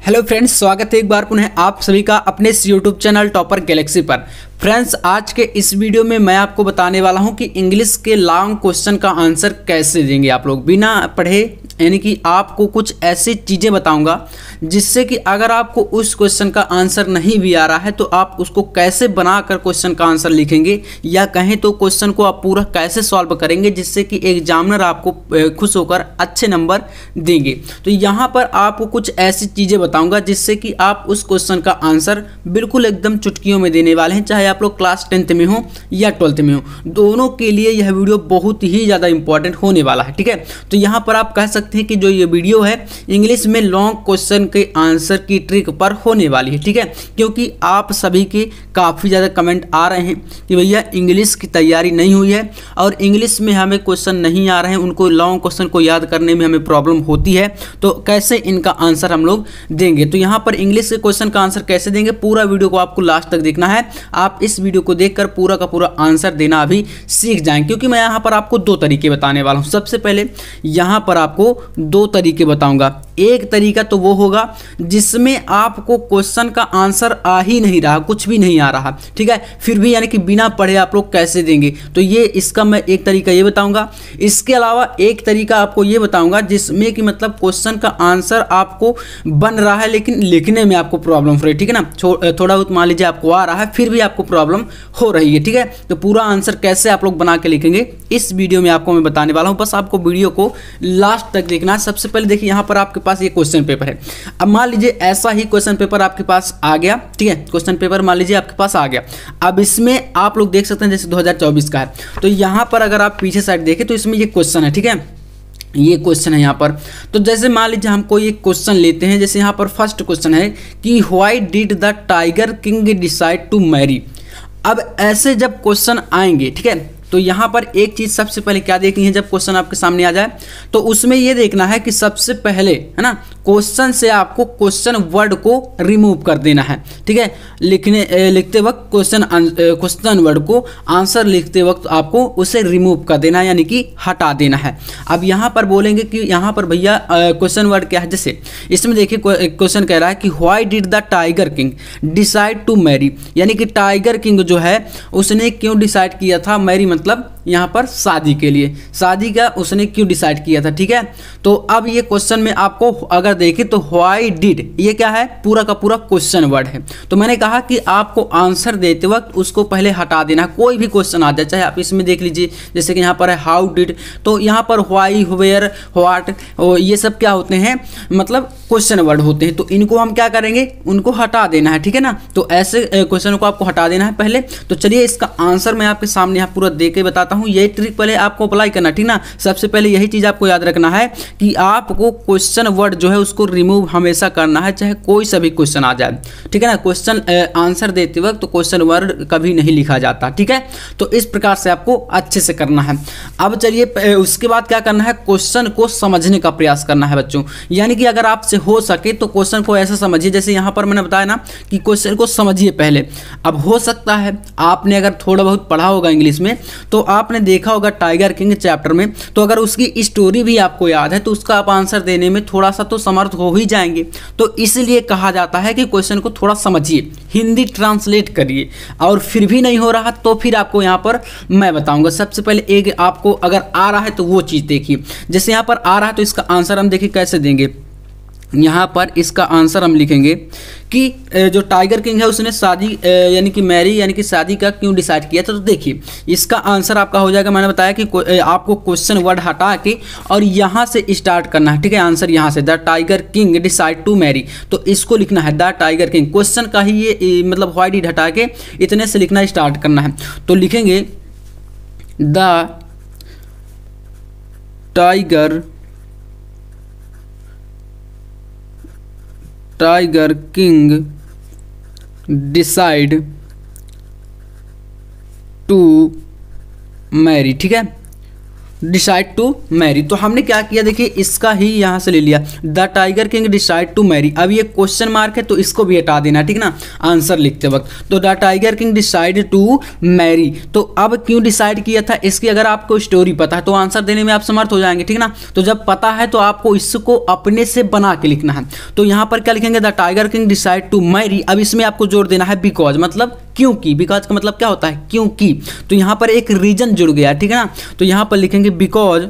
Hello friends, स्वागत है एक बार पुनः आप सभी का अपने इस यूट्यूब चैनल टॉपर गैलेक्सी पर। फ्रेंड्स, आज के इस वीडियो में मैं आपको बताने वाला हूं कि इंग्लिश के लॉन्ग क्वेश्चन का आंसर कैसे देंगे आप लोग बिना पढ़े। यानी कि आपको कुछ ऐसी चीज़ें बताऊंगा जिससे कि अगर आपको उस क्वेश्चन का आंसर नहीं भी आ रहा है तो आप उसको कैसे बनाकर क्वेश्चन का आंसर लिखेंगे, या कहें तो क्वेश्चन को आप पूरा कैसे सॉल्व करेंगे जिससे कि एग्जामिनर आपको खुश होकर अच्छे नंबर देंगे। तो यहाँ पर आपको कुछ ऐसी चीज़ें बताऊंगा जिससे कि आप उस क्वेश्चन का आंसर बिल्कुल एकदम चुटकियों में देने वाले हैं, चाहे आप लोग क्लास 10th में हो या 12th में हो, दोनों के लिए यह वीडियो बहुत ही ज़्यादा इंपॉर्टेंट होने वाला है। ठीक है, तो यहाँ पर आप कह सकते हैं कि जो ये वीडियो है इंग्लिश में लॉन्ग क्वेश्चन के आंसर की ट्रिक पर होने वाली है। ठीक है, क्योंकि आप सभी के काफ़ी ज़्यादा कमेंट आ रहे हैं कि भैया इंग्लिश की तैयारी नहीं हुई है और इंग्लिश में हमें क्वेश्चन नहीं आ रहे हैं, उनको लॉन्ग क्वेश्चन को याद करने में हमें प्रॉब्लम होती है, तो कैसे इनका आंसर हम लोग देंगे। तो यहाँ पर इंग्लिश के क्वेश्चन का आंसर कैसे देंगे, पूरा वीडियो को आपको लास्ट तक देखना है। आप इस वीडियो को देखकर पूरा का पूरा आंसर देना अभी सीख जाएंगे, क्योंकि मैं यहाँ पर आपको दो तरीके बताने वाला हूँ। सबसे पहले यहाँ पर आपको दो तरीके बताऊंगा। एक तरीका तो वो होगा जिसमें आपको क्वेश्चन का आंसर आ ही नहीं रहा, कुछ भी नहीं आ रहा, ठीक है, फिर भी यानी कि बिना पढ़े आप लोग कैसे देंगे, तो ये इसका मैं एक तरीका ये बताऊंगा। इसके अलावा एक तरीका आपको ये बताऊंगा जिसमें कि मतलब क्वेश्चन का आंसर आपको बन रहा है लेकिन लिखने में आपको प्रॉब्लम हो रही है। ठीक है ना, थोड़ा बहुत मान लीजिए आपको आ रहा है फिर भी आपको प्रॉब्लम हो रही है। ठीक है, तो पूरा आंसर कैसे आप लोग बना के लिखेंगे इस वीडियो में आपको मैं बताने वाला हूँ, बस आपको वीडियो को लास्ट तक देखना है। सबसे पहले देखिए यहाँ पर आपके पास ये क्वेश्चन पेपर है। अब मान लीजिए ऐसा ही क्वेश्चन पेपर आपके पास आ गया। ठीक है, क्वेश्चन पेपर मान लीजिए आपके पास आ गया। अब इसमें आप लोग देख सकते हैं जैसे 2024 का है, तो यहाँ पर अगर आप पीछे साइड देखें तो इसमें ये क्वेश्चन है। ठीक है, ये क्वेश्चन है यहाँ पर। तो जैसे मान लीजिए हम कोई एक क्वेश्चन लेते हैं, जैसे यहाँ पर फर्स्ट क्वेश्चन है कि why did the tiger king decide to marry. अब ऐसे जब क्वेश्चन आएंगे, ठीक है, तो यहाँ पर एक चीज़ सबसे पहले क्या देखनी है, जब क्वेश्चन आपके सामने आ जाए तो उसमें ये देखना है कि सबसे पहले है ना क्वेश्चन से आपको क्वेश्चन वर्ड को रिमूव कर देना है। ठीक है, लिखते वक्त क्वेश्चन वर्ड को आंसर लिखते वक्त आपको उसे रिमूव कर देना है, यानी कि हटा देना है। अब यहाँ पर बोलेंगे कि यहाँ पर भैया क्वेश्चन वर्ड क्या है, जैसे इसमें देखिए क्वेश्चन कह रहा है कि why did the tiger king decide to marry, यानी कि टाइगर किंग जो है उसने क्यों डिसाइड किया था, मैरी मतलब यहाँ पर शादी के लिए, शादी का उसने क्यों डिसाइड किया था। ठीक है, तो अब ये क्वेश्चन में आपको अगर देखें तो व्हाई डिड, ये क्या है, पूरा का पूरा क्वेश्चन वर्ड है। तो मैंने कहा कि आपको आंसर देते वक्त उसको पहले हटा देना। कोई भी क्वेश्चन आ जाए, चाहे आप इसमें देख लीजिए जैसे कि यहाँ पर है हाउ डिड, तो यहाँ पर व्हाई, वेयर, व्हाट, ये सब क्या होते हैं, मतलब क्वेश्चन वर्ड होते हैं, तो इनको हम क्या करेंगे, उनको हटा देना है। ठीक है ना, तो ऐसे क्वेश्चन को आपको हटा देना है पहले। तो चलिए इसका आंसर मैं आपके सामने यहाँ पूरा दे के बताता हूँ। यही ट्रिक पहले आपको अप्लाई करना, ठीक ना। सबसे पहले यही चीज़ आपको याद रखना है कि आपको क्वेश्चन वर्ड जो है उसको रिमूव हमेशा करना है, चाहे कोई सा भी क्वेश्चन आ जाए। ठीक है ना, क्वेश्चन आंसर देते वक्त तो क्वेश्चन वर्ड कभी नहीं लिखा जाता। ठीक है, तो इस प्रकार से आपको अच्छे से करना है। अब चलिए उसके बाद क्या करना है, क्वेश्चन को समझने का प्रयास करना है बच्चों। यानी कि अगर आपसे हो सके तो क्वेश्चन को ऐसा समझिए, जैसे यहाँ पर मैंने बताया ना कि क्वेश्चन को समझिए पहले। अब हो सकता है आपने अगर थोड़ा बहुत पढ़ा होगा इंग्लिश में तो आपने देखा होगा टाइगर किंग चैप्टर में, तो अगर उसकी स्टोरी भी आपको याद है तो उसका आप आंसर देने में थोड़ा सा तो समर्थ हो ही जाएंगे। तो इसलिए कहा जाता है कि क्वेश्चन को थोड़ा समझिए, हिंदी ट्रांसलेट करिए, और फिर भी नहीं हो रहा तो फिर आपको यहाँ पर मैं बताऊंगा। सबसे पहले एक आपको अगर आ रहा है तो वो चीज़ देखिए, जैसे यहाँ पर आ रहा है तो इसका आंसर हम देखिए कैसे देंगे। यहाँ पर इसका आंसर हम लिखेंगे कि जो टाइगर किंग है उसने शादी यानी कि मैरी यानी कि शादी का क्यों डिसाइड किया था। तो देखिए इसका आंसर आपका हो जाएगा, मैंने बताया कि आपको क्वेश्चन वर्ड हटा के और यहाँ से स्टार्ट करना है। ठीक है, आंसर यहाँ से the tiger king decide to marry, तो इसको लिखना है द टाइगर किंग। क्वेश्चन का ही ये मतलब व्हाई डिड हटा के इतने से लिखना स्टार्ट करना है। तो लिखेंगे the tiger king decide to marry. ठीक है, डिसाइड टू मैरी। तो हमने क्या किया, देखिए इसका ही यहाँ से ले लिया, the tiger king decide to marry. अब ये क्वेश्चन मार्क है तो इसको भी हटा देना, ठीक ना, आंसर लिखते वक्त। तो the tiger king decide to marry, तो अब क्यों डिसाइड किया था, इसकी अगर आपको स्टोरी पता है तो आंसर देने में आप समर्थ हो जाएंगे, ठीक ना। तो जब पता है तो आपको इसको अपने से बना के लिखना है। तो यहाँ पर क्या लिखेंगे, the tiger king decide to marry. अब इसमें आपको जोड़ देना है बिकॉज, मतलब क्योंकि। बिकॉज का मतलब क्या होता है, क्योंकि। तो यहाँ पर एक रीजन जुड़ गया, ठीक है ना। तो यहाँ पर लिखेंगे बिकॉज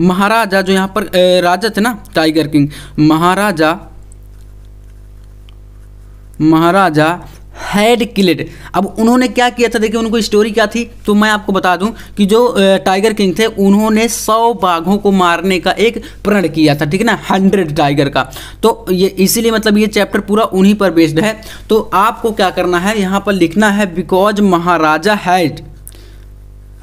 महाराजा, जो यहाँ पर राजा थे ना tiger king, Maharaja had killed. अब उन्होंने क्या किया था, देखिए उनको स्टोरी क्या थी, तो मैं आपको बता दूं कि जो टाइगर किंग थे उन्होंने 100 बाघों को मारने का एक प्रण किया था, ठीक है ना, 100 टाइगर का। तो ये इसीलिए मतलब ये चैप्टर पूरा उन्हीं पर बेस्ड है। तो आपको क्या करना है, यहाँ पर लिखना है बिकॉज महाराजा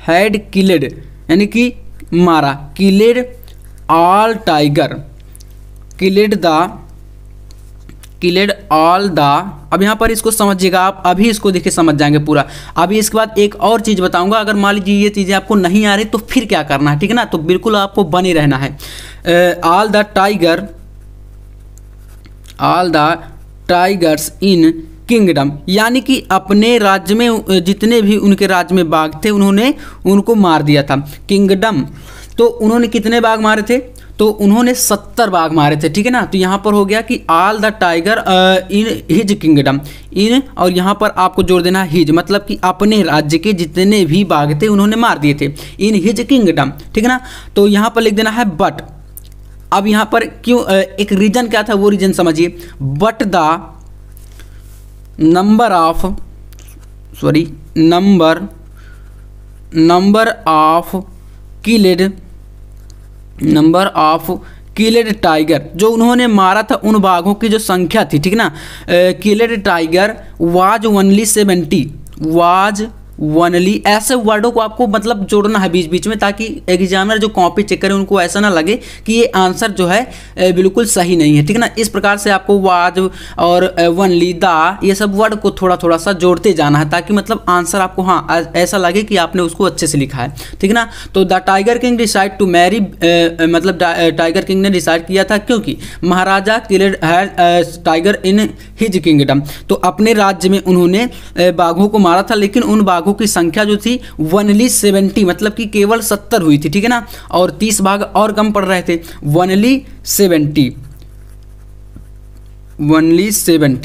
हैड किल्ड, यानी कि मारा, killed all tiger, killed all the. अब यहाँ पर इसको समझिएगा आप, अभी इसको देखिए समझ जाएंगे पूरा। अभी इसके बाद एक और चीज़ बताऊंगा, अगर मान लीजिए ये चीज़ें आपको नहीं आ रही तो फिर क्या करना है, ठीक है ना। तो बिल्कुल आपको बने रहना है। All the tigers in kingdom, यानी कि अपने राज्य में जितने भी उनके राज्य में बाघ थे उन्होंने उनको मार दिया था। किंगडम, तो उन्होंने कितने बाघ मारे थे, तो उन्होंने 70 बाघ मारे थे, ठीक है ना। तो यहाँ पर हो गया कि all the tiger in his kingdom, in, और यहाँ पर आपको जोड़ देना है हिज, मतलब कि अपने राज्य के जितने भी बाघ थे उन्होंने मार दिए थे, इन हिज किंगडम, ठीक है ना। तो यहाँ पर लिख देना है बट। अब यहाँ पर क्यों, एक रीजन क्या था वो रीजन समझिए। But the number of killed tiger, जो उन्होंने मारा था उन बाघों की जो संख्या थी, ठीक ना, किल्ड टाइगर वाज ओनली, ऐसे वर्डों को आपको मतलब जोड़ना है बीच बीच में, ताकि एग्जामिनर जो कॉपी चेक करे उनको ऐसा ना लगे कि ये आंसर जो है बिल्कुल सही नहीं है, ठीक ना। इस प्रकार से आपको वाज और ओनली, द, ये सब वर्ड को थोड़ा थोड़ा सा जोड़ते जाना है, ताकि मतलब आंसर आपको हाँ ऐसा लगे कि आपने उसको अच्छे से लिखा है, ठीक ना। तो the tiger king decide to marry, मतलब टाइगर किंग ने डिसाइड किया था क्योंकि Maharaja killed tiger in his kingdom, तो अपने राज्य में उन्होंने बाघों को मारा था, लेकिन उन बाघों की संख्या जो थी ओनली 70, मतलब कि केवल 70 हुई थी, ठीक है ना, और 30 बाघ और कम पड़ रहे थे, ओनली 70,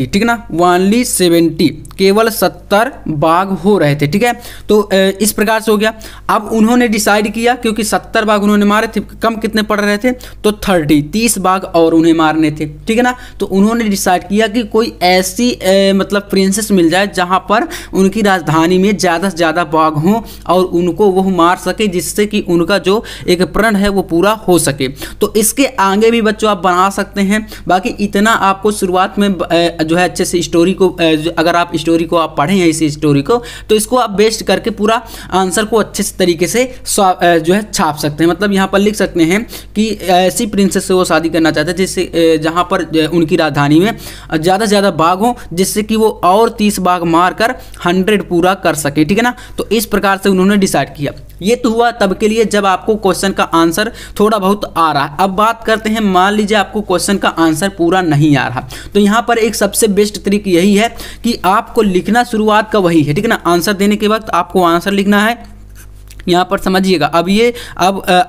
ठीक ना, ओनली 70, केवल 70 बाघ हो रहे थे, ठीक है। तो इस प्रकार से हो गया। अब उन्होंने डिसाइड किया, क्योंकि 70 बाघ उन्होंने मारे थे, कम कितने पड़ रहे थे, तो 30 बाघ और उन्हें मारने थे, ठीक है ना। तो उन्होंने डिसाइड किया कि कोई ऐसी मतलब प्रिंसेस मिल जाए जहां पर उनकी राजधानी में ज़्यादा से ज़्यादा बाघ हों और उनको वो मार सके, जिससे कि उनका जो एक प्रण है वो पूरा हो सके। तो इसके आगे भी बच्चों आप बना सकते हैं। बाकी इतना आपको शुरुआत में जो है अच्छे से स्टोरी को, अगर आप स्टोरी को आप पढ़ें हैं इसी स्टोरी को, तो इसको आप बेस्ड करके पूरा आंसर को अच्छे से तरीके से जो है छाप सकते हैं। मतलब यहाँ पर लिख सकते हैं कि ऐसी प्रिंसेस से वो शादी करना चाहते हैं जिससे जहाँ पर उनकी राजधानी में ज़्यादा से ज़्यादा बाघ हो, जिससे कि वो और 30 बाघ मार कर 100 पूरा कर सके, ठीक है ना। तो इस प्रकार से उन्होंने डिसाइड किया। ये तो हुआ तब के लिए जब आपको क्वेश्चन का आंसर थोड़ा बहुत आ रहा है। अब बात करते हैं, मान लीजिए आपको क्वेश्चन का आंसर पूरा नहीं आ रहा, तो यहाँ पर एक सबसे बेस्ट तरीका यही है कि आपको लिखना शुरुआत का वही है, ठीक है ना। आंसर देने के वक्त आपको आंसर लिखना है, यहाँ पर समझिएगा। अब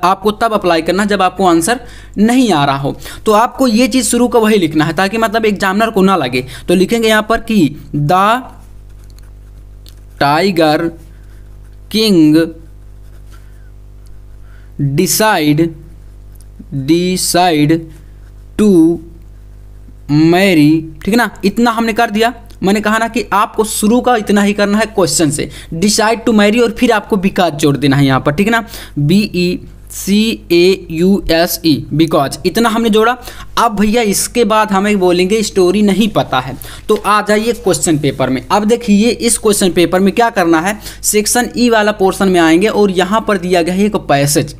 आपको तब अप्लाई करना जब आपको आंसर नहीं आ रहा हो, तो आपको ये चीज़ शुरू का वही लिखना है, ताकि मतलब एग्जामिनर को ना लगे। तो लिखेंगे यहाँ पर कि the tiger king decide to marry, ठीक है ना। इतना हमने कर दिया। मैंने कहा ना कि आपको शुरू का इतना ही करना है क्वेश्चन से, डिसाइड टू मैरी, और फिर आपको बिकॉज जोड़ देना है यहाँ पर, ठीक है ना, BECAUSE, बिकॉज, इतना हमने जोड़ा। अब भैया इसके बाद हमें बोलेंगे स्टोरी नहीं पता है, तो आ जाइए क्वेश्चन पेपर में। अब देखिए इस क्वेश्चन पेपर में क्या करना है, सेक्शन ई वाला पोर्शन में आएंगे और यहाँ पर दिया गया है एक पैसेज।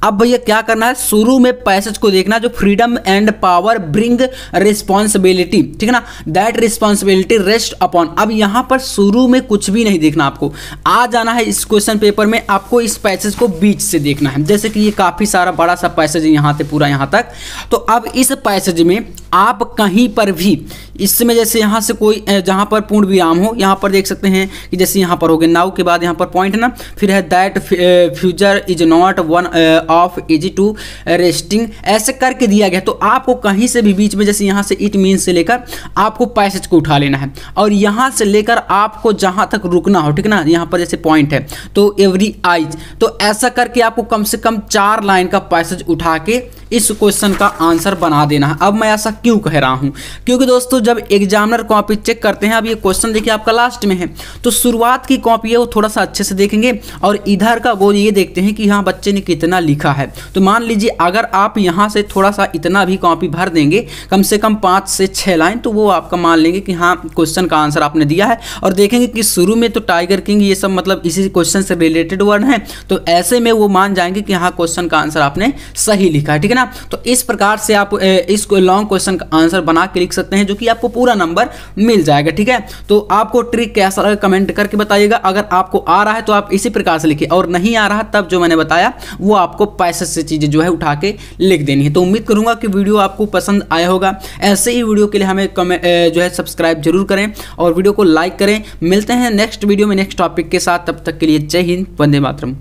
अब भैया क्या करना है, शुरू में पैसेज को देखना जो freedom and power bring responsibility, ठीक है ना, दैट रिस्पॉन्सिबिलिटी रेस्ट अपॉन। अब यहाँ पर शुरू में कुछ भी नहीं देखना, आपको आ जाना है इस क्वेश्चन पेपर में, आपको इस पैसेज को बीच से देखना है। जैसे कि ये काफ़ी सारा बड़ा सा पैसेज है यहाँ से पूरा यहाँ तक, तो अब इस पैसेज में आप कहीं पर भी इसमें जैसे यहाँ से कोई जहाँ पर पूर्ण विराम हो, यहाँ पर देख सकते हैं कि जैसे यहाँ पर हो गया नाउ के बाद यहाँ पर पॉइंट है ना, फिर है that future is not one of easy to resting, ऐसे करके दिया गया। तो आपको कहीं से भी बीच में जैसे यहाँ से इट मीन्स से लेकर आपको पैसेज को उठा लेना है और यहाँ से लेकर आपको जहाँ तक रुकना हो, ठीक है ना, यहाँ पर जैसे पॉइंट है तो एवरी आइज, तो ऐसा करके आपको कम से कम 4 लाइन का पैसेज उठा के इस क्वेश्चन का आंसर बना देना है। अब मैं ऐसा क्यों कह रहा हूं, क्योंकि दोस्तों जब एग्जामिनर कॉपी चेक करते हैं, अब ये क्वेश्चन देखिए आपका लास्ट में है, तो शुरुआत की कॉपी है वो थोड़ा सा अच्छे से देखेंगे और इधर का वो ये देखते हैं कि हाँ बच्चे ने कितना लिखा है। तो मान लीजिए अगर आप यहाँ से थोड़ा सा इतना भी कॉपी भर देंगे, कम से कम 5 से 6 लाइन, तो वो आपका मान लेंगे कि हाँ क्वेश्चन का आंसर आपने दिया है। और देखेंगे कि शुरू में तो टाइगर किंग ये सब मतलब इसी क्वेश्चन से रिलेटेड वर्ड है, तो ऐसे में वो मान जाएंगे कि हाँ क्वेश्चन का आंसर आपने सही लिखा है, ठीक है ना। तो इस प्रकार से आप इस लॉन्ग क्वेश्चन का आंसर बना के लिख सकते हैं, जो कि आपको पूरा नंबर मिल जाएगा, ठीक है। तो आपको ट्रिक कैसा लगा कमेंट करके बताइएगा। अगर आपको आ रहा है तो आप इसी प्रकार से लिखिए, और नहीं आ रहा तब जो मैंने बताया वो आपको पैसेज से चीज़ें जो है उठा के लिख देनी है। तो उम्मीद करूंगा कि वीडियो आपको पसंद आया होगा। ऐसे ही वीडियो के लिए हमें जो है सब्सक्राइब जरूर करें और वीडियो को लाइक करें। मिलते हैं नेक्स्ट वीडियो में नेक्स्ट टॉपिक के साथ, तब तक के लिए जय हिंद, वंदे मातरम।